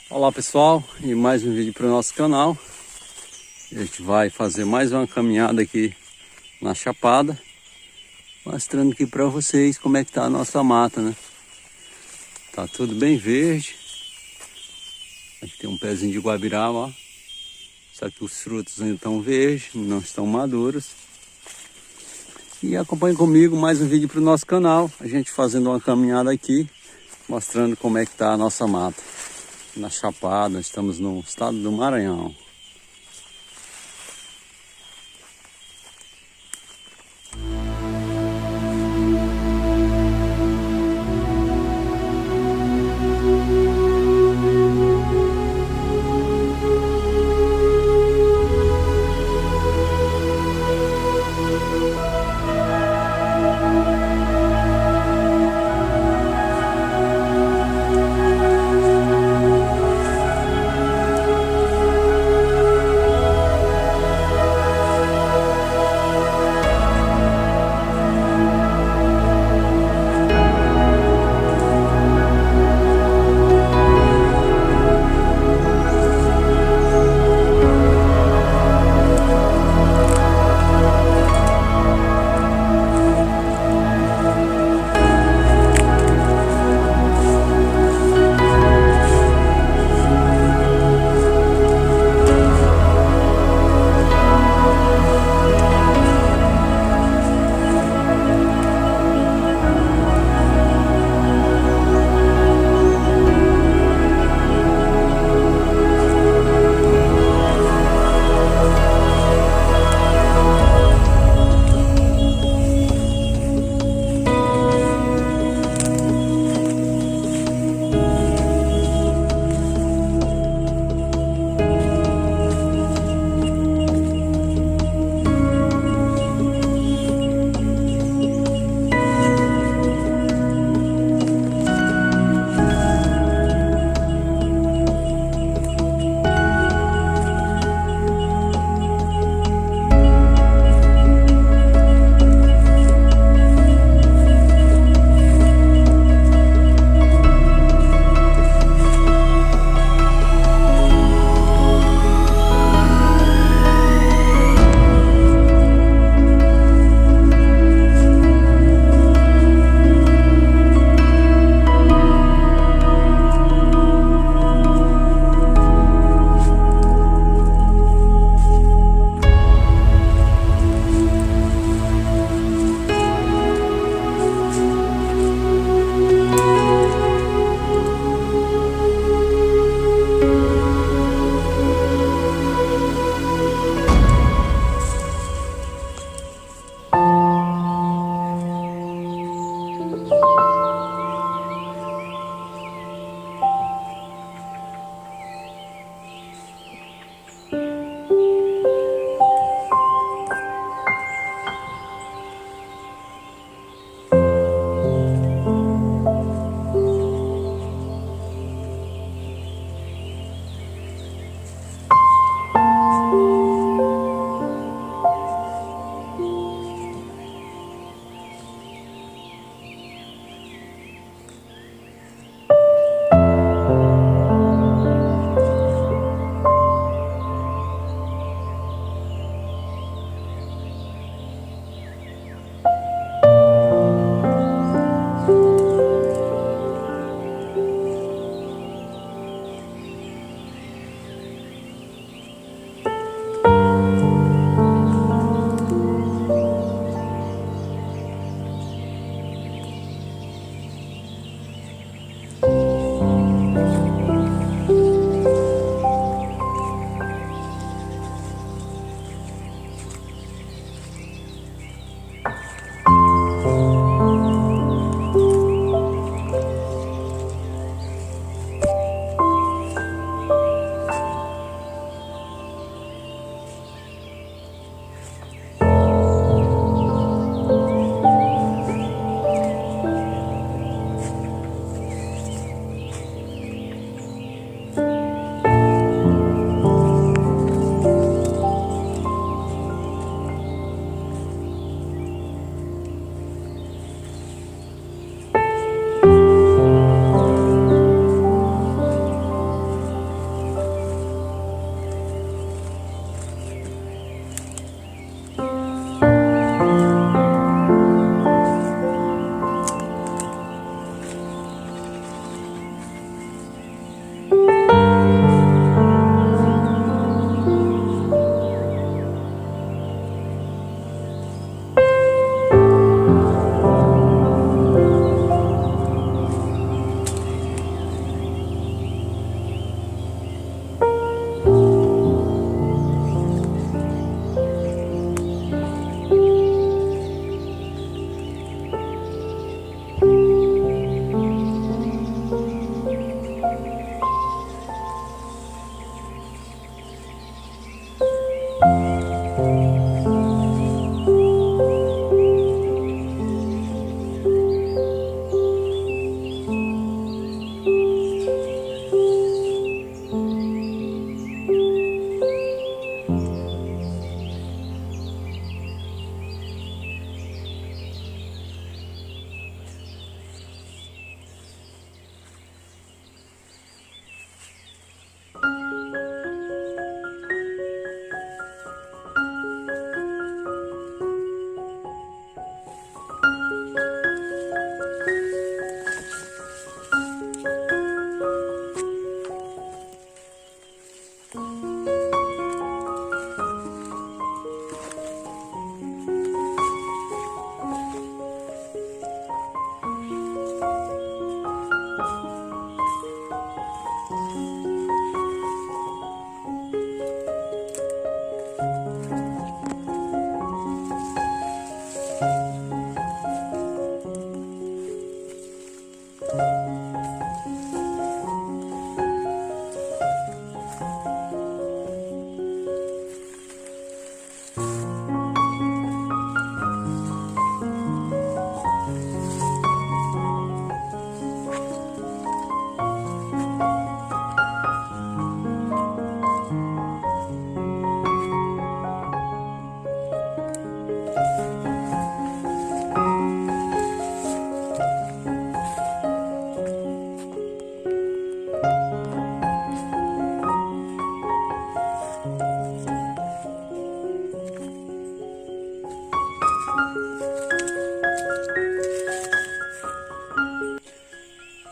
Olá pessoal, e mais um vídeo para o nosso canal. A gente vai fazer mais uma caminhada aqui na Chapada, mostrando aqui para vocês como é que tá a nossa mata, né? Tá tudo bem verde. Aqui tem um pezinho de guabiraba, ó. Só que os frutos ainda estão verdes, não estão maduros. E acompanhe comigo mais um vídeo para o nosso canal, a gente fazendo uma caminhada aqui, mostrando como é que tá a nossa mata. Na Chapada, estamos no estado do Maranhão.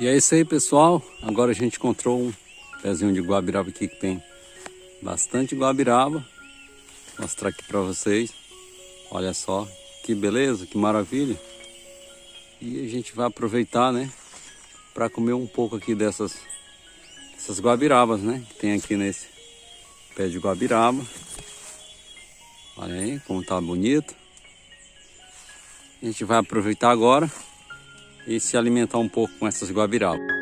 E é isso aí, pessoal. Agora a gente encontrou um pezinho de guabiraba aqui que tem bastante guabiraba. Vou mostrar aqui para vocês. Olha só, que beleza, que maravilha. E a gente vai aproveitar, né, para comer um pouco aqui essas guabirabas, né, que tem aqui nesse pé de guabiraba. Olha aí como tá bonito. A gente vai aproveitar agora e se alimentar um pouco com essas guabirabas.